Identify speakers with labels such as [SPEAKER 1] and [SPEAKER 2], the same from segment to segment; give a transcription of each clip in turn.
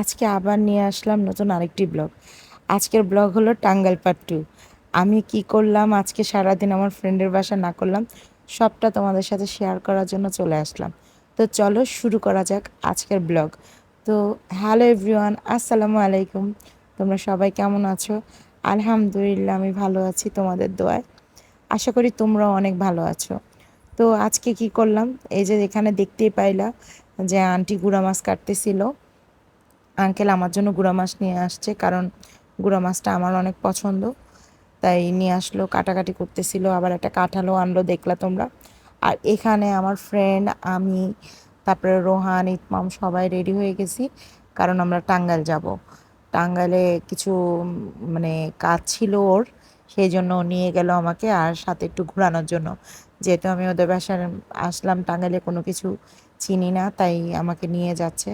[SPEAKER 1] আজকে আবার নিয়ে আসলাম নতুন আরেকটি ব্লগ। আজকের ব্লগ হলো টাঙ্গাইল পার্ট 2। আমি কি করলাম আজকে সারাদিন আমার ফ্রেন্ডের বাসা না করলাম সবটা তোমাদের সাথে শেয়ার করার জন্য চলে আসলাম। তো চলো শুরু করা যাক আজকের ব্লগ। তো হ্যালো এভরিওয়ান, আসসালামু আলাইকুম। তোমরা সবাই কেমন আছো? আলহামদুলিল্লাহ আমি ভালো আছি তোমাদের দোয়ায়। আশা করি তোমরাও অনেক ভালো আছো। তো আজকে কি করলাম, এই যে এখানে দেখতেই পাইলা যে আন্টি গুড়া মাছ কাটতেছিল। আঙ্কেল আমার জন্য গুঁড়া মাছ নিয়ে আসছে, কারণ গুঁড়া মাছটা আমার অনেক পছন্দ, তাই নিয়ে আসলো। কাটাকাটি করতেছিল, আবার একটা কাঁঠালও আনলো, দেখলা তোমরা। আর এখানে আমার ফ্রেন্ড, আমি, তারপরে রোহান, ইতমাম সবাই রেডি হয়ে গেছি, কারণ আমরা টাঙ্গাইল যাব। টাঙ্গাইলে কিছু মানে কাজ ছিল ওর, সেই জন্য ও নিয়ে গেল আমাকে, আর সাথে একটু ঘোরানোর জন্য। যেহেতু আমি ওদের বাসায় আসলাম, টাঙ্গাইলে কোনো কিছু চিনি না, তাই আমাকে নিয়ে যাচ্ছে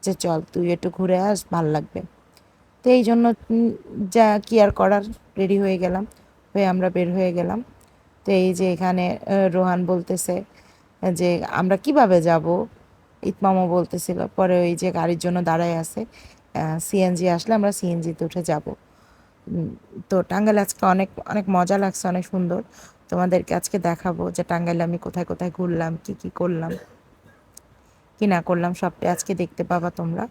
[SPEAKER 1] যে চল তুই একটু ঘুরে আস, ভাল লাগবে। তো এই জন্য যা কি আর করার, রেডি হয়ে গেলাম, হয়ে আমরা বের হয়ে গেলাম। তো এই যে এখানে রোহান বলতেছে যে আমরা কিভাবে যাব, ইতমামও বলতেছিল। পরে ওই যে গাড়ির জন্য দাঁড়ায় আছে, সিএনজি আসলে আমরা সিএনজিতে উঠে যাব। তো টাঙ্গাইল আজকে অনেক অনেক মজা লাগছে, অনেক সুন্দর। তোমাদেরকে আজকে দেখাবো যে টাঙ্গাইলে আমি কোথায় কোথায় ঘুরলাম, কি কি করলাম, কি না করলাম, সবটাই আজকে দেখতে পাবা তোমরা।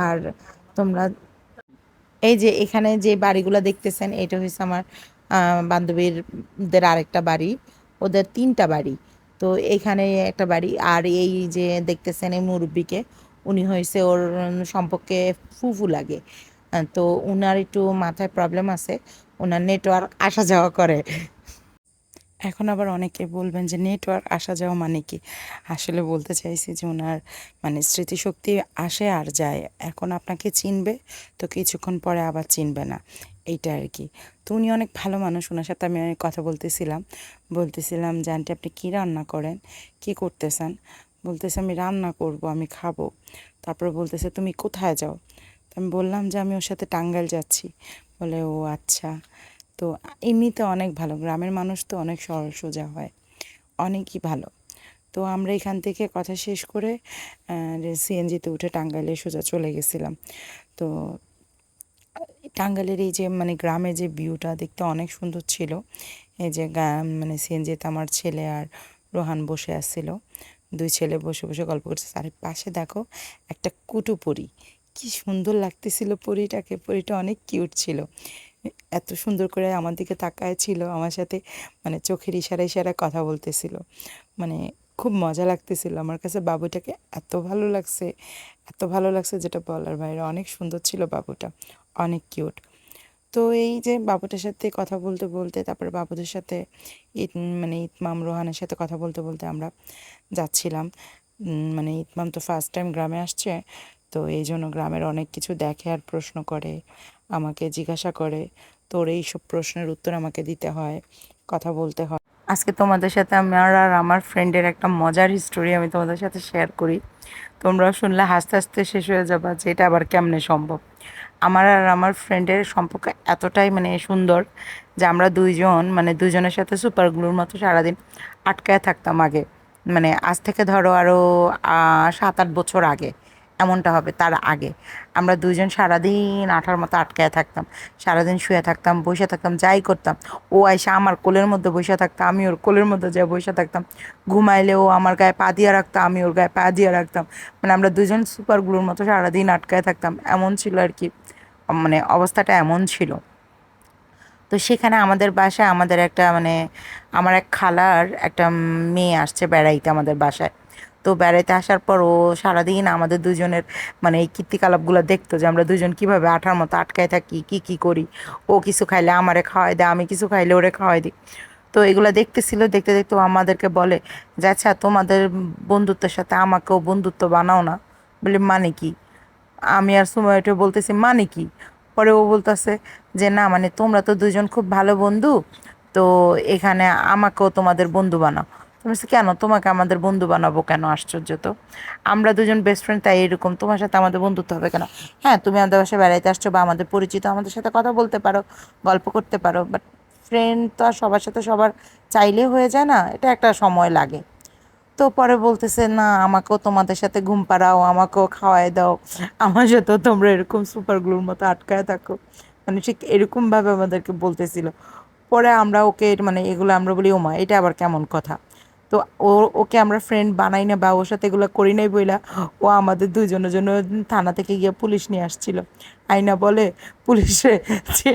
[SPEAKER 1] আর তোমরা এই যে এখানে যে বাড়িগুলো দেখতেছেন, এটা হচ্ছে আমার বান্ধবীদের আরেকটা বাড়ি। ওদের তিনটা বাড়ি। তো এখানে একটা বাড়ি, আর এই যে দেখতেছেন এই মুরব্বিকে, উনি হয়েছে ওর সম্পর্কে ফুফু লাগে। তো উনার একটু মাথায় প্রবলেম আছে, ওনার নেটওয়ার্ক আসা যাওয়া করে। এখন আবার অনেকে বলবেন যে নেটওয়ার্ক আসা যাওয়া মানে কি। আসলে বলতে চাইছি যে ওনার মানে স্মৃতিশক্তি আসে আর যায়। এখন আপনাকে চিনবে, তো কিছুক্ষণ পরে আবার চিনবে না, এইটা আর কি। তো উনি অনেক ভালো মানুষ, ওনার সাথে আমি অনেক কথা বলতেছিলাম যে আন্টি আপনি কী রান্না করেন, কী করতেছেন? বলতেছে আমি রান্না করব, আমি খাবো। তারপরে বলতেছে তুমি কোথায় যাও? তো আমি বললাম যে আমি ওর সাথে টাঙ্গাইল যাচ্ছি। বলে ও আচ্ছা। তো এমনিতে অনেক ভালো, গ্রামের মানুষ তো অনেক সরল সোজা হয়, অনেকই ভালো। তো আমরা এখান থেকে কথা শেষ করে সিএনজিতে উঠে টাঙ্গাইলে সোজা চলে গেছিলাম। তো টাঙ্গাইলের এই যে মানে গ্রামের যে ভিউটা দেখতে অনেক সুন্দর ছিল। এই যে মানে সিএনজিতে আমার ছেলে আর রোহান বসে আসছিল, দুই ছেলে বসে বসে গল্প করছে। আর পাশে দেখো একটা কুটু পরী, কি সুন্দর লাগতেছিল পরীটাকে, পরীটা অনেক কিউট ছিল। এত সুন্দর করে আমার দিকে তাকায় ছিল, আমার সাথে মানে চোখের ইশারায় ইশারায় কথা বলতেছিল। মানে খুব মজা লাগতেছিল আমার কাছে। বাবুটাকে এত ভালো লাগছে, এত ভালো লাগছে যেটা বলার বাইরে। অনেক সুন্দর ছিল বাবুটা, অনেক কিউট। তো এই যে বাবুটার সাথে কথা বলতে বলতে, তারপরে বাবুদের সাথে মানে ইতমাম রোহানের সাথে কথা বলতে বলতে আমরা যাচ্ছিলাম। মানে ইতমাম তো ফার্স্ট টাইম গ্রামে আসছে, তো এই জন্য গ্রামের অনেক কিছু দেখে আর প্রশ্ন করে, আমাকে জিজ্ঞাসা করে। তোর এইসব প্রশ্নের উত্তর আমাকে দিতে হয়, কথা বলতে হয়। আজকে তোমাদের সাথে আমার আর আমার ফ্রেন্ডের একটা মজার হিস্টোরি আমি তোমাদের সাথে শেয়ার করি। তোমরাও শুনলে হাসতে হাসতে শেষ হয়ে যাবা যে এটা আবার কেমনে সম্ভব। আমার আর আমার ফ্রেন্ডের সম্পর্ক এতটাই মানে সুন্দর যে আমরা দুইজন মানে দুইজনের সাথে সুপার গ্লুর মতো সারাদিন আটকায় থাকতাম আগে। মানে আজ থেকে ধরো আরও 7-8 বছর আগে এমনটা হবে, তার আগে আমরা দুইজন সারাদিন আঠার মতো আটকায় থাকতাম। সারাদিন শুয়ে থাকতাম, বসে থাকতাম, যাই করতাম। ও আইসা আমার কোলের মধ্যে বসে থাকতাম, আমি ওর কোলের মধ্যে যা বসে থাকতাম। ঘুমাইলে ও আমার গায়ে পা দিয়ে রাখতাম, আমি ওর গায়ে পা দিয়ে রাখতাম। মানে আমরা দুজন সুপার গ্লুর মতো সারাদিন আটকায় থাকতাম, এমন ছিল আর কি। মানে অবস্থাটা এমন ছিল। তো সেখানে আমাদের বাসায় আমাদের একটা মানে আমার এক খালার একটা মেয়ে আসছে বেড়াইতে আমাদের বাসায়। তো বেড়াইতে আসার পর ও সারাদিন আমাদের দুজনের মানে এই কীর্তিকলাপগুলো দেখতো, যে আমরা দুজন কীভাবে আঠার মতো আটকায় থাকি, কী কী করি। ও কিছু খাইলে আমারে খাওয়াই দেয়, আমি কিছু খাইলে ওরে খাওয়াই দিই। তো এগুলো দেখতেছিল, দেখতে দেখতে ও আমাদেরকে বলে যে আচ্ছা তোমাদের বন্ধুত্বের সাথে আমাকেও বন্ধুত্ব বানাও না। বলি মানে কি? আমি আর সুমা এটা বলতেছি মানে কি? পরে ও বলতেছে যে না মানে তোমরা তো দুজন খুব ভালো বন্ধু, তো এখানে আমাকেও তোমাদের বন্ধু বানাও। তুমি বলছি, কেন তোমাকে আমাদের বন্ধু বানাবো কেন? আশ্চর্য তো, আমরা দুজন বেস্ট ফ্রেন্ড, তাই এরকম তোমার সাথে আমাদের বন্ধুত্ব হবে কেন? হ্যাঁ তুমি আমাদের বাসায় বেড়াইতে আসছো বা আমাদের পরিচিত, আমাদের সাথে কথা বলতে পারো, গল্প করতে পারো, বাট ফ্রেন্ড তো আর সবার সাথে সবার চাইলে হয়ে যায় না, এটা একটা সময় লাগে। তো পরে বলতেছে না আমাকেও তোমাদের সাথে ঘুম পাড়াও, আমাকেও খাওয়াই দাও, আমার সাথেও তোমরা এরকম সুপার গ্লুর মতো আটকায় থাকো, মানে ঠিক এরকম ভাবে আমাদেরকে বলতেছিল। পরে আমরা ওকে মানে এগুলো আমরা বলি ওমা এটা আবার কেমন কথা। তো ও ওকে আমরা ফ্রেন্ড বানাই না বা ওর সাথে এগুলো করি নাই বইলা ও আমাদের দুইজনের জন্য থানা থেকে গিয়ে পুলিশ নিয়ে আসছিল। আইনা বলে পুলিশে যে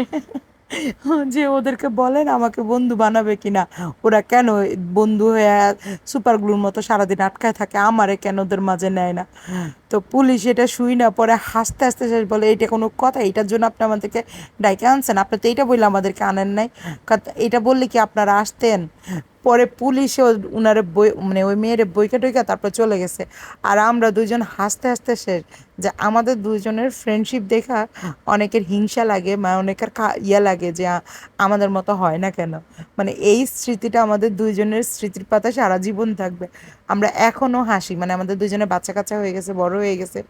[SPEAKER 1] যে ওদেরকে বলেন আমাকে বন্ধু বানাবে কিনা, ওরা কেন বন্ধু হয়ে সুপার গ্লুর মতো সারাদিন আটকায় থাকে, আমারে কেন ওদের মাঝে নেয় না। তো পুলিশ এটা শুই না পরে হাসতে হাসতে শেষ বলে এইটা কোনো কথা, এটার জন্য আপনি আমাদেরকে ডাইকে আনছেন, আপনি তো এইটা বললে আমাদেরকে আনেন নাই, এটা বললে কি আপনারা আসতেন। পরে পুলিশে উনারে বই মানে ওই মেয়েরে বইকা টইকা তারপর চলে গেছে। আর আমরা দুইজন হাসতে হাসতে শেষ, যে আমাদের দুইজনের ফ্রেন্ডশিপ দেখা অনেকের হিংসা লাগে, মানে অনেকের ইয়া লাগে যে আমাদের মতো হয় না কেন। মানে এই স্মৃতিটা আমাদের দুইজনের স্মৃতির পাতা সারা জীবন থাকবে। আমরা এখনও হাসি, মানে আমাদের দুইজনের বাচ্চা কাচ্চা হয়ে গেছে, বড় হয়ে গেছে,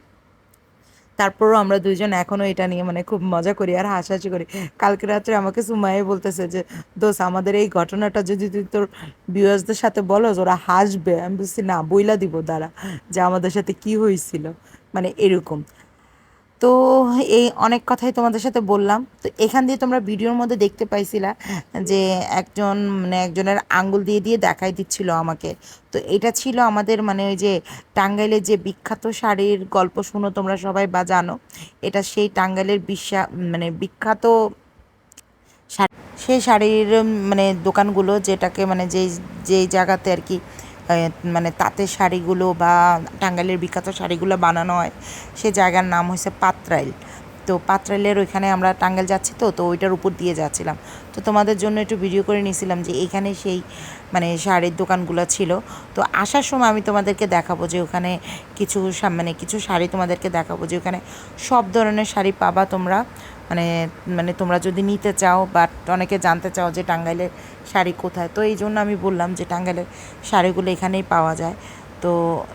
[SPEAKER 1] তারপরও আমরা দুইজন এখনও এটা নিয়ে মানে খুব মজা করি আর হাসাহাসি করি। কালকে রাত্রে আমাকে সুমাইয়ে বলতেছে যে দোস্ত আমাদের এই ঘটনাটা যদি তুই তোর ভিউয়ার্সদের সাথে বলস ওরা হাসবে। আমি বলছি না বইলা দিব দাঁড়া যে আমাদের সাথে কি হয়েছিল, মানে এরকম। তো এই অনেক কথাই তোমাদের সাথে বললাম। তো এখান দিয়ে তোমরা ভিডিওর মধ্যে দেখতে পাইছিলা যে একজন মানে একজনের আঙ্গুল দিয়ে দিয়ে দেখাই দিচ্ছিল আমাকে। তো এটা ছিল আমাদের মানে ওই যে টাঙ্গাইলের যে বিখ্যাত শাড়ির গল্প শুনো তোমরা সবাই বা জানো, এটা সেই টাঙ্গাইলের মানে বিখ্যাত সেই শাড়ির মানে দোকানগুলো যেটাকে মানে যেই যেই জায়গাতে আর কি মানে তাঁতের শাড়িগুলো বা টাঙ্গাইলের বিখ্যাত শাড়িগুলো বানানো হয়, সে জায়গার নাম হয়েছে পাত্রাইল। তো পাত্রাইলের ওইখানে আমরা টাঙ্গাইল যাচ্ছি, তো তো ওইটার উপর দিয়ে যাচ্ছিলাম। তো তোমাদের জন্য একটু ভিডিও করে নিয়েছিলাম যে এইখানে সেই মানে শাড়ির দোকানগুলো ছিল। তো আসার সময় আমি তোমাদেরকে দেখাবো যে ওখানে কিছু মানে কিছু শাড়ি তোমাদেরকে দেখাবো যে ওখানে সব ধরনের শাড়ি পাবা তোমরা। মানে মানে তোমরা যদি নিতে চাও বা অনেকে জানতে চাও যে টাঙ্গাইলের শাড়ি কোথায়, তো এই জন্য আমি বললাম যে টাঙ্গাইলের শাড়িগুলো এখানেই পাওয়া যায়। তো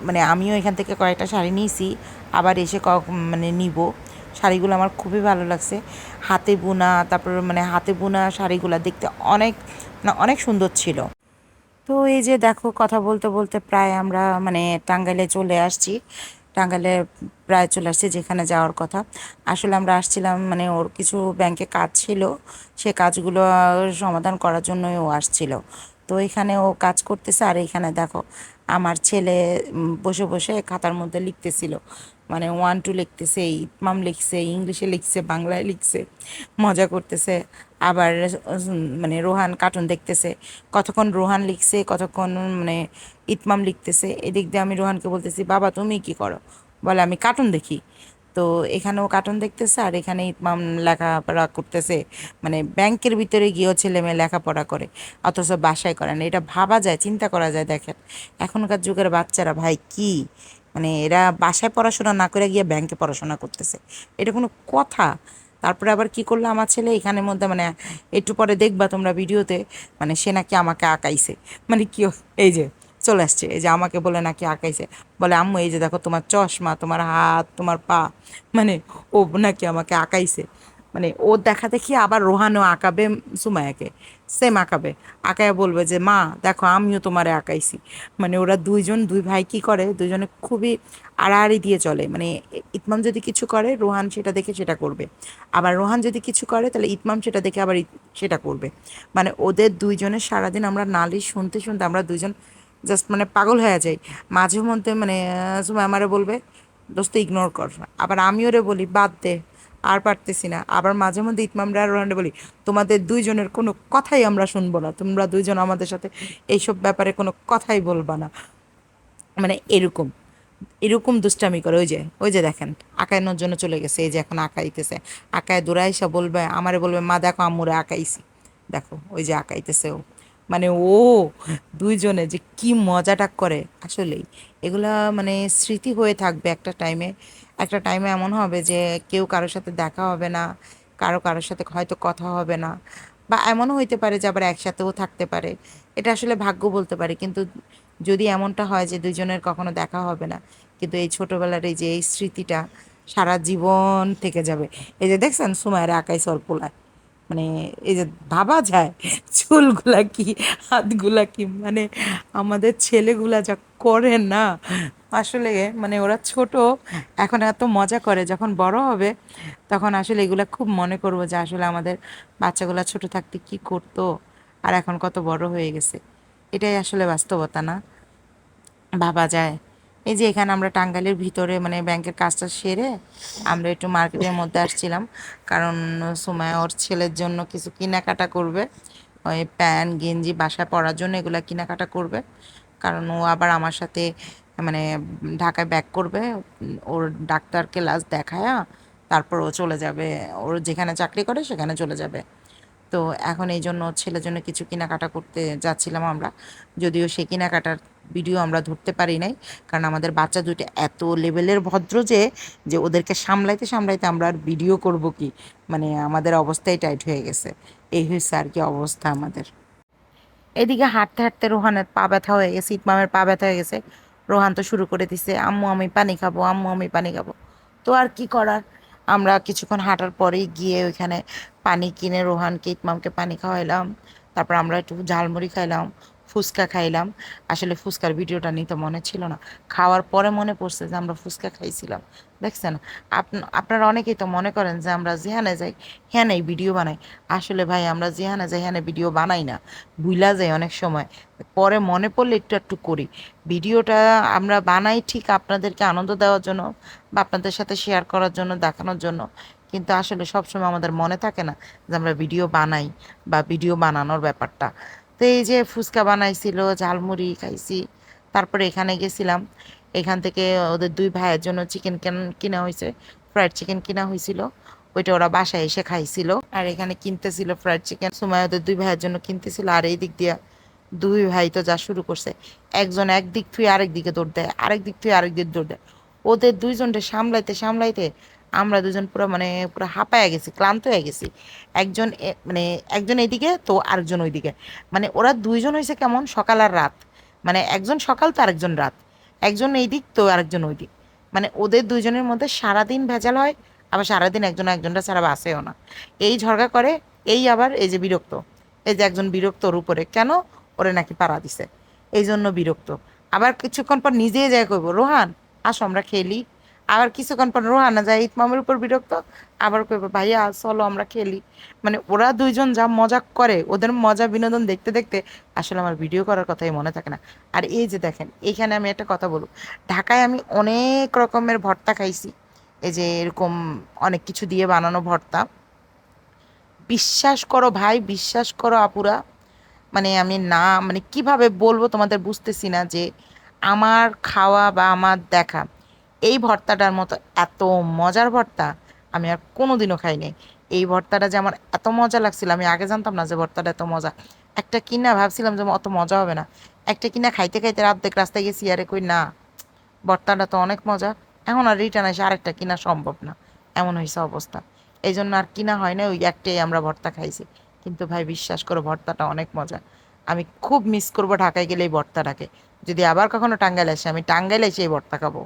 [SPEAKER 1] মানে আমিও এখান থেকে কয়েকটা শাড়ি নিয়েছি, আবার এসে মানে নিব। শাড়িগুলো আমার খুবই ভালো লাগছে, হাতে বোনা, তারপর মানে হাতে বোনা শাড়িগুলো দেখতে অনেক মানে অনেক সুন্দর ছিল। তো এই যে দেখো কথা বলতে বলতে প্রায় আমরা মানে টাঙ্গাইলে চলে আসছি। টাঙ্গাইলে প্রায় চলে আসছি যেখানে যাওয়ার কথা। আসলে আমরা আসছিলাম মানে ওর কিছু ব্যাংকে কাজ ছিল, সে কাজগুলো সমাধান করার জন্যই ও আসছিল। তো এখানে ও কাজ করতেছে আর এখানে দেখো আমার ছেলে বসে বসে খাতার মধ্যে লিখতেছিল, মানে 1 2 লিখতেছে, ইতমাম লিখছে, ইংলিশে লিখছে, বাংলায় লিখছে, মজা করতেছে। আবার মানে রোহান কার্টুন দেখতেছে, কতক্ষণ রোহান লিখছে কতক্ষণ মানে ইতমাম লিখতেছে। এদিক দিয়ে আমি রোহানকে বলতেছি বাবা তুমি কি করো, বলে আমি কার্টুন দেখি। তো এখানেও কার্টুন দেখতেছে আর এখানে ইতমাম লেখাপড়া করতেছে, মানে ব্যাংকের ভিতরে গিয়েও ছেলে মেয়ে লেখাপড়া করে অথচ বাসায় করে না। এটা ভাবা যায়, চিন্তা করা যায়। দেখেন এখনকার যুগের বাচ্চারা ভাই কি, মানে এরা বাসায় পড়াশোনা না করে গিয়ে ব্যাংকে পড়াশোনা করতেছে, এটা কোনো কথা? তারপরে আবার কি করলো আমার ছেলে এখানের মধ্যে, মানে একটু পরে দেখবা তোমরা ভিডিওতে, মানে সে নাকি আমাকে আঁকাইছে, মানে কি এই যে চলে আসছে, এই যে আমাকে বলে নাকি আঁকাইছে, বলে আম্মু এই যে দেখো তোমার চশমা, তোমার হাত, তোমার পা, মানে ও নাকি আমাকে আঁকাইছে। মানে ও দেখা দেখি আবার রোহানও আঁকাবে সুমায়াকে, সেম আঁকাবে, আঁকায় বলবে যে মা দেখো আমিও তোমারে আঁকাইছি। মানে ওরা দুইজন দুই ভাই কি করে, দুইজনে খুবই আড়াআড়ি দিয়ে চলে, মানে ইতমাম যদি কিছু করে রোহান সেটা দেখে সেটা করবে, আবার রোহান যদি কিছু করে তাহলে ইতমাম সেটা দেখে আবার সেটা করবে। মানে ওদের দুইজনের সারাদিন আমরা নালিশ শুনতে শুনতে আমরা দুইজন জাস্ট মানে পাগল হয়ে যাই। মাঝে মধ্যে মানে সময় আমারে বলবে দোস্ত ইগনোর কর, আবার আমি ওরে বলি বাদ দে আর পারতেছি না, আবার মাঝে মধ্যে ইতমামরা আর রোহানরে বলি তোমাদের দুইজনের কোনো কথাই আমরা শুনবো না, তোমরা দুইজন আমাদের সাথে এইসব ব্যাপারে কোনো কথাই বলবা না, মানে এরকম এরকম দুষ্টামি করে। ওই যে দেখেন আঁকানোর জন্য চলে গেছে, এই যে এখন আঁকাইতেছে, আঁকায় দৌড়াইসা বলবে আমারে বলবে মা দেখো আম্মুরে আঁকাইছি, দেখো ওই যে আঁকাইতেছে ও, মানে ও দুইজনে যে কি মজাটা করে আসলেই। এগুলা মানে স্মৃতি হয়ে থাকবে একটা টাইমে। একটা টাইমে এমন হবে যে কেউ কারোর সাথে দেখা হবে না, কারোর সাথে হয়তো কথা হবে না, বা এমনও হইতে পারে যে আবার একসাথেও থাকতে পারে। এটা আসলে ভাগ্য বলতে পারে, কিন্তু যদি এমনটা হয় যে দুইজনের কখনো দেখা হবে না, কিন্তু এই ছোটোবেলার এই যে এই স্মৃতিটা সারা জীবন থেকে যাবে। এই যে দেখছেন সুমায়ের আঁকাই সলপোলায়, মানে এই যে ভাবা যায় চুলগুলা কি, হাতগুলা কি, মানে আমাদের ছেলেগুলা যা করে না আসলে, মানে ওরা ছোট এখন এত মজা করে, যখন বড় হবে তখন আসলে এগুলা খুব মনে করবো যে আসলে আমাদের বাচ্চাগুলা ছোট থাকতে কি করতো আর এখন কত বড় হয়ে গেছে। এটাই আসলে বাস্তবতা না, ভাবা যায়। এই যে এখানে আমরা টাঙ্গাইলের ভিতরে মানে ব্যাংকের কাজটা সেরে আমরা একটু মার্কেটের মধ্যে আসছিলাম, কারণ সুমায়া ওর ছেলের জন্য কিছু কেনাকাটা করবে, ওই প্যান্ট গেঞ্জি বাসায় পরার জন্য এগুলা কেনাকাটা করবে, কারণ ও আবার আমার সাথে মানে ঢাকায় ব্যাক করবে, ওর ডাক্তার ক্লাস দেখায়া তারপর ও চলে যাবে, ওর যেখানে চাকরি করে সেখানে চলে যাবে। তো এখন এই জন্য ওর ছেলের জন্য কিছু কেনাকাটা করতে যাচ্ছিলাম আমরা, যদিও সেই কেনাকাটার ভিডিও আমরা ধরতে পারি নাই, কারণ আমাদের বাচ্চা দুটো এত লেভেলের ভদ্র যে যে ওদেরকে সামলাইতে সামলাইতে আমরা আর ভিডিও করব কি, মানে আমাদের অবস্থাই টাইট হয়ে গেছে। এই হয়েছে আর কি অবস্থা আমাদের। এদিকে হাঁটতে হাঁটতে রোহানের পা ব্যথা হয়ে গেছে, ইতমামের পা ব্যথা হয়ে গেছে। রোহান তো শুরু করে দিছে, আম্মু আমি পানি খাবো, আম্মু আমি পানি খাবো। তো আর কি করার, আমরা কিছুক্ষণ হাঁটার পরেই গিয়ে ওইখানে পানি কিনে রোহানকে ইতমামকে পানি খাওয়াইলাম। তারপর আমরা একটু ঝালমুড়ি খাইলাম, ফুচকা খাইলাম। আসলে ফুচকার ভিডিওটা নিতে মনে ছিল না, খাওয়ার পরে মনে পড়ছে যে আমরা ফুচকা খাইছিলাম। দেখছেন, আপনারা অনেকেই তো মনে করেন যে আমরা যেখানে যাই হ্যাঁ ভিডিও বানাই। আসলে ভাই আমরা যেখানে যাই হ্যাঁ ভিডিও বানাই না, ভুলা যায় অনেক সময়, পরে মনে পড়লে একটু একটু করি। ভিডিওটা আমরা বানাই ঠিক আপনাদেরকে আনন্দ দেওয়ার জন্য বা আপনাদের সাথে শেয়ার করার জন্য, দেখানোর জন্য, কিন্তু আসলে সবসময় আমাদের মনে থাকে না যে আমরা ভিডিও বানাই বা ভিডিও বানানোর ব্যাপারটা। তো এই যে ফুচকা বানাইছিল, ঝালমুড়ি খাইছি, তারপরে এখানে গেছিলাম, এখান থেকে ওদের দুই ভাইয়ের জন্য চিকেন কিনা হয়েছে, ফ্রাইড চিকেন কিনা হয়েছিল, ওইটা ওরা বাসায় এসে খাইছিল। আর এখানে কিনতেছিল ফ্রাইড চিকেন, সময় ওদের দুই ভাইয়ের জন্য কিনতেছিল। আর এই দিক দিয়ে দুই ভাই তো যা শুরু করছে, একজন একদিক থুয়ে আরেক দিকে দৌড় দেয়, আরেক দিক থুয়ে আরেক দিক দৌড় দেয়। ওদের দুইজনকে সামলাইতে সামলাইতে আমরা দুজন পুরো মানে পুরো হাঁপায়া গেছি, ক্লান্ত হয়ে গেছি। মানে একজন এইদিকে তো আরেকজন ওইদিকে, মানে ওরা দুইজন হয়েছে কেমন সকাল আর রাত, মানে একজন সকাল তো আরেকজন রাত, একজন এই দিক তো আরেকজন ওই দিক, মানে ওদের দুইজনের মধ্যে সারাদিন ভেজাল হয়, আবার সারাদিন একজন একজনটা ছাড়া বাসেও না। এই ঝগড়া করে, এই আবার এই যে বিরক্ত, এই যে একজন বিরক্ত ওর উপরে কেন, ওরে নাকি পাড়া দিছে, এই জন্য বিরক্ত। আবার কিছুক্ষণ পর নিজেই যায় কইব রোহান আসো আমরা খেলি, আবার কিছুক্ষণ পর রোহানা যায় ইতমামের উপর বিরক্ত, আবার কইব ভাইয়া চলো আমরা খেলি। মানে ওরা দুইজন যা মজা করে, ওদের মজা বিনোদন দেখতে দেখতে আসলে আমার ভিডিও করার কথাই মনে থাকে না। আর এই যে দেখেন, এইখানে আমি একটা কথা বলবো, ঢাকায় আমি অনেক রকমের ভর্তা খাইছি, এই যে এরকম অনেক কিছু দিয়ে বানানো ভর্তা, বিশ্বাস করো ভাই, বিশ্বাস করো আপুরা, মানে আমি না মানে কিভাবে বলবো তোমাদের বুঝতেছি না যে আমার খাওয়া বা আমার দেখা এই ভর্তাটার মতো এত মজার ভর্তা আমি আর কোনোদিনও খাইনি। এই ভর্তাটা যে আমার এত মজা লাগছিল, আমি আগে জানতাম না যে ভর্তাটা এত মজা। একটা কিনা ভাবছিলাম যে অত মজা হবে না, একটা কিনা খাইতে খাইতে অর্ধেক রাস্তায় গেছি, আরে কই না ভর্তাটা তো অনেক মজা, এখন আর রিটার্ন এসে আরেকটা কিনা সম্ভব না, এমন হয়েছে অবস্থা। এই জন্য আর কিনা হয় না, ওই একটাই আমরা ভর্তা খাইছি। কিন্তু ভাই বিশ্বাস করো ভর্তাটা অনেক মজা, আমি খুব মিস করবো ঢাকায় গেলে এই ভর্তাটাকে। যদি আবার কখনো টাঙ্গাইল আসে, আমি টাঙ্গাইলে এসে এই ভর্তা খাবো।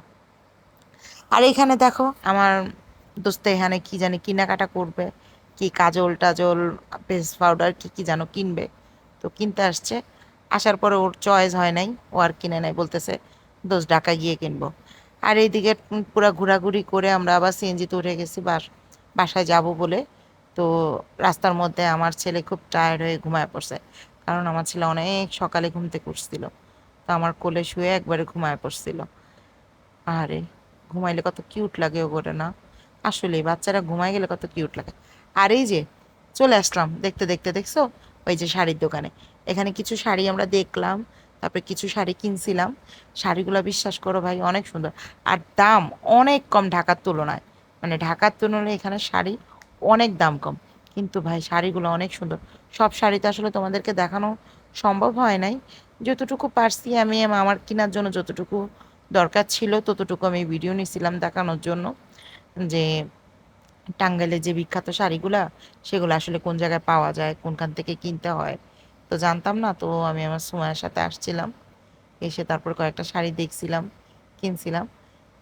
[SPEAKER 1] আর এখানে দেখো আমার দোস্ত এখানে কি জানি কেনাকাটা করবে, কি কাজল টাজল ফেস পাউডার কি কি যেন কিনবে, তো কিনতে আসছে। আসার পরে ওর চয়েস হয় নাই, ও আর কিনে নাই, বলতেছে দোস্ত ঢাকা গিয়ে কিনবো। আর এইদিকে পুরা ঘোরাঘুরি করে আমরা আবার সিএনজিতে উঠে গেছি বাসায় যাব বলে। তো রাস্তার মধ্যে আমার ছেলে খুব টায়ার্ড হয়ে ঘুমায় পড়ছে, কারণ আমার ছেলে অনেক সকালে ঘুম থেকে উঠছিল, তো আমার কোলে শুয়ে একবারে ঘুমায় পড়ছিল। আরে ঘুমাইলে কত কিউট লাগে ওগোরে না, আসলে বাচ্চারা ঘুমাই গেলে কত কিউট লাগে। আর এই যে চলে আসলাম দেখতে দেখতে, দেখছো ওই যে শাড়ির দোকানে, এখানে কিছু শাড়ি আমরা দেখলাম, তারপরে কিছু শাড়ি কিনছিলাম। শাড়িগুলো বিশ্বাস করো ভাই অনেক সুন্দর, আর দাম অনেক কম ঢাকার তুলনায়, মানে ঢাকার তুলনায় এখানে শাড়ি অনেক দাম কম, কিন্তু ভাই শাড়িগুলো অনেক সুন্দর। সব শাড়ি তো আসলে তোমাদেরকে দেখানো সম্ভব হয় নাই, যতটুকু পারছি আমি আমার কেনার জন্য যতটুকু দরকার ছিল ততটুকু আমি ভিডিও নিছিলাম দেখানোর জন্য, যে টাঙ্গাইলের যে বিখ্যাত শাড়িগুলা সেগুলো আসলে কোন জায়গায় পাওয়া যায়, কোনখান থেকে কিনতে হয়, তো জানতাম না। তো আমি আমার সময়ের সাথে আসছিলাম, এসে তারপর কয়েকটা শাড়ি দেখছিলাম, কিনছিলাম।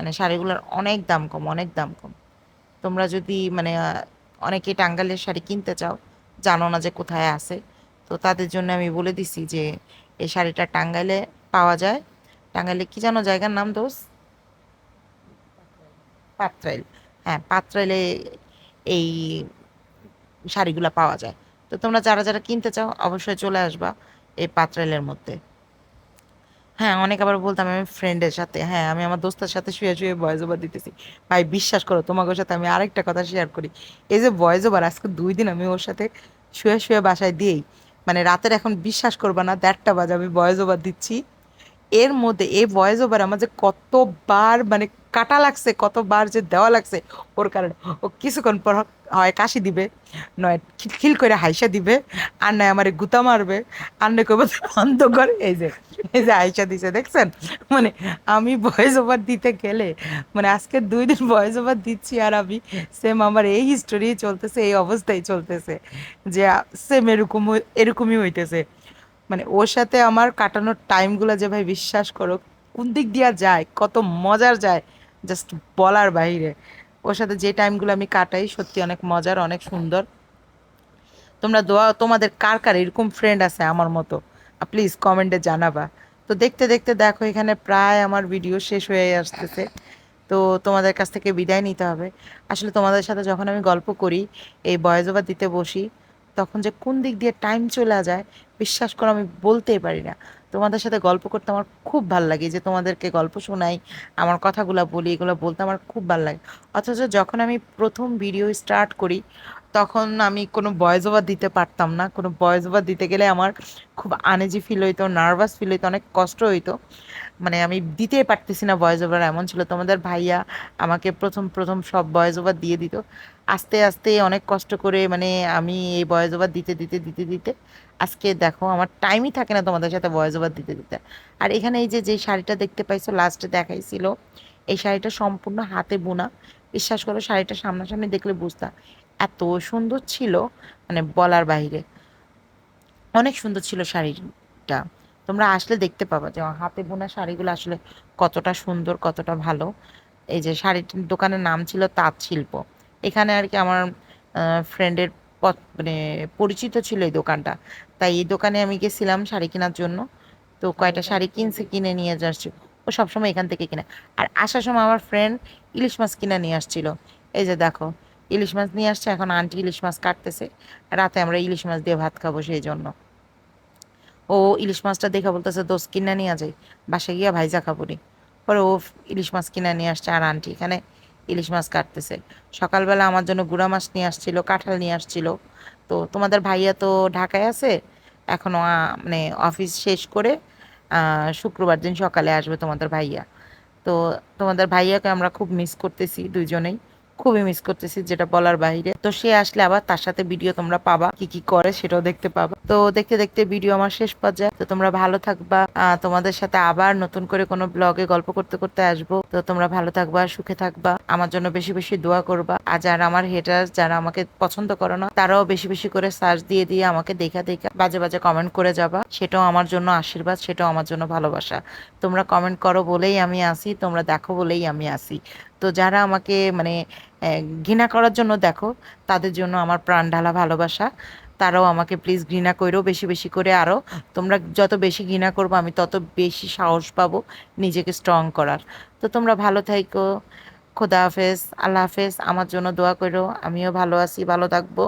[SPEAKER 1] মানে শাড়িগুলোর অনেক দাম কম, অনেক দাম কম। তোমরা যদি মানে অনেকে টাঙ্গাইলের শাড়ি কিনতে চাও, জানো না যে কোথায় আছে। তো তাদের জন্য আমি বলে দিছি যে এই শাড়িটা টাঙ্গাইলে পাওয়া যায়। টাঙ্গাইলে কি জানো জায়গার নাম দোস্ত? পাত্রাইল। হ্যাঁ, পাত্রাইলে এই শাড়িগুলো পাওয়া যায়। তো তোমরা যারা যারা কিনতে চাও অবশ্যই চলে আসবা এই পাত্রাইলের মধ্যে। হ্যাঁ, অনেক আবার বলতাম আমি ফ্রেন্ডের সাথে, হ্যাঁ আমি আমার দোস্তের সাথে শুয়ে শুয়ে ভয়েস ওভার দিতেছি। ভাই বিশ্বাস করো, তোমাকে সাথে আমি আরেকটা কথা শেয়ার করি। এই যে ভয়েস ওভার, আজকে 2 দিন আমি ওর সাথে শুয়ে শুয়ে বাসায় দিয়েই, মানে রাতের এখন বিশ্বাস করবা না 1:30 বাজে আমি ভয়েস ওভার দিচ্ছি। এর মধ্যে এই ভয়েস ওভার আমার যে কতবার মানে কাটা লাগছে, কতবার যে দেওয়া লাগছে ওর কারণে। ও কিছুক্ষণ পর হয় কাশি দিবে, নয় খিলখিল করে হাইসা দিবে, আর নয় আমারে গুতা মারবে, আর নয় কইব বন্ধ কর। এই যে হাইসা দিছে দেখছেন? মানে আমি ভয়েস ওভার দিতে গেলে, মানে আজকে 2 দিন ভয়েস ওভার দিচ্ছি আর আমি সেম আমার এই হিস্টোরি চলতেছে, এই অবস্থাই চলতেছে, যে সেম এরকমই হইতেছে। মানে ওর সাথে আমার কাটানোর টাইমগুলো যে ভাই বিশ্বাস করো কোন দিক দিয়া যায়, কত মজার যায়, জাস্ট বলার বাইরে। ওর সাথে যে টাইমগুলো আমি কাটাই সত্যি অনেক মজার, অনেক সুন্দর। তোমরা দোয়া, তোমাদের কার কার এরকম ফ্রেন্ড আছে আমার মতো, প্লিজ কমেন্টে জানাবা। তো দেখতে দেখতে দেখো এখানে প্রায় আমার ভিডিও শেষ হয়ে আসতেছে। তো তোমাদের কাছ থেকে বিদায় নিতে হবে। আসলে তোমাদের সাথে যখন আমি গল্প করি, এই ভয়েস ওভার দিতে বসি, তখন যে কোন দিক দিয়ে টাইম চলে যায় বিশ্বাস করো আমি বলতেই পারি না। তোমাদের সাথে গল্প করতে আমার খুব ভাল লাগে, যে তোমাদেরকে গল্প শোনাই, আমার কথাগুলো বলি, এগুলো বলতে আমার খুব ভাল লাগে। অথচ যখন আমি প্রথম ভিডিও স্টার্ট করি তখন আমি কোনো ভয়েস ওভার দিতে পারতাম না। কোনো ভয়েস ওভার দিতে গেলে আমার খুব আনইজি ফিল হইতো, নার্ভাস ফিল হইতো, অনেক কষ্ট হইতো। মানে আমি দিতেই পারতেছি না ভয়েস ওভার, এমন ছিল। তোমাদের ভাইয়া আমাকে প্রথম প্রথম সব ভয়েস ওভার দিয়ে দিত। আস্তে আস্তে অনেক কষ্ট করে মানে আমি এই ভয়েস ওভার দিতে দিতে দিতে দিতে আজকে দেখো আমার টাইমই থাকে না তোমাদের সাথে ভয়েস ওভার দিতে দিতে। আর এখানে এই যে যে শাড়িটা দেখতে পাইছো লাস্টে দেখাইছিল, এই শাড়িটা সম্পূর্ণ হাতে বোনা। বিশ্বাস করো শাড়িটা সামনাসামনি দেখলে বুঝতা এত সুন্দর ছিল, মানে বলার বাইরে। অনেক সুন্দর ছিল শাড়িটা। তোমরা আসলে দেখতে পাবা যে হাতে বোনা শাড়িগুলো আসলে কতটা সুন্দর, কতটা ভালো। এই যে শাড়িটির দোকানের নাম ছিল তাঁত শিল্প। এখানে আর কি আমার ফ্রেন্ডের মানে পরিচিত ছিল এই দোকানটা। তাই এই দোকানে আমি গেছিলাম শাড়ি কেনার জন্য। তো কয়টা শাড়ি কিনছে, কিনে নিয়ে যাচ্ছি। ও সবসময় এখান থেকে কিনে। আর আসার সময় আমার ফ্রেন্ড ইলিশ মাছ কিনে নিয়ে আসছিল। এই যে দেখো ইলিশ মাছ নিয়ে আসছে, এখন আন্টি ইলিশ মাছ কাটতেছে। রাতে আমরা ইলিশ মাছ দিয়ে ভাত খাবো সেই জন্য। ও ইলিশ মাছটা দেখে বলতেছে দোস্ত কিনা নিয়ে যাই, বাসায় গিয়া ভাইজা খাবো নি। পরে ও ইলিশ মাছ কিনে নিয়ে আসছে, আর আন্টি এখানে ইলিশ মাছ কাটতেছে। সকালবেলা আমার জন্য গুড়া মাছ নিয়ে আসছিল, কাঁঠাল নিয়ে আসছিল। তো তোমাদের ভাইয়া তো ঢাকায় আছে এখনো, মানে অফিস শেষ করে শুক্রবার দিন সকালে আসবে তোমাদের ভাইয়া। তো তোমাদের ভাইয়াকে আমরা খুব মিস করতেছি দুইজনেই, খুবই মিস করতেছি, যেটা বলার বাইরে। তো সে আসলে আবার তার সাথে ভিডিও তোমরা পাবা, কি কি করে সেটাও দেখতে পাবা। তো দেখতে দেখতে ভিডিও আমার শেষ পর্যায়ে। তো তোমরা ভালো থাকবা, তোমাদের সাথে আবার নতুন করে কোনো ব্লগে গল্প করতে করতে আসবো। তো তোমরা ভালো থাকবা, সুখে থাকবা, আমার জন্য বেশি বেশি দোয়া করবা। আর যারা আমার হেটার্স, যারা আমাকে পছন্দ করো না, তারাও বেশি বেশি করে সার্চ দিয়ে দিয়ে আমাকে দেখা দেখা বাজে বাজে কমেন্ট করে যাবা। সেটাও আমার জন্য আশীর্বাদ, সেটাও আমার জন্য ভালোবাসা। তোমরা কমেন্ট করো বলেই আমি আসি, তোমরা দেখো বলেই আমি আসি। তো যারা আমাকে মানে ঘৃণা করার জন্য দেখো, তাদের জন্য আমার প্রাণ ঢালা ভালোবাসা। তারাও আমাকে প্লিজ ঘৃণা করো বেশি বেশি করে আরও। তোমরা যত বেশি ঘৃণা করবো আমি তত বেশি সাহস পাবো নিজেকে স্ট্রং করার। তো তোমরা ভালো থাইকো। খোদা হাফেজ, আল্লাহ হাফেজ। আমার জন্য দোয়া করো, আমিও ভালো আছি, ভালো থাকবো।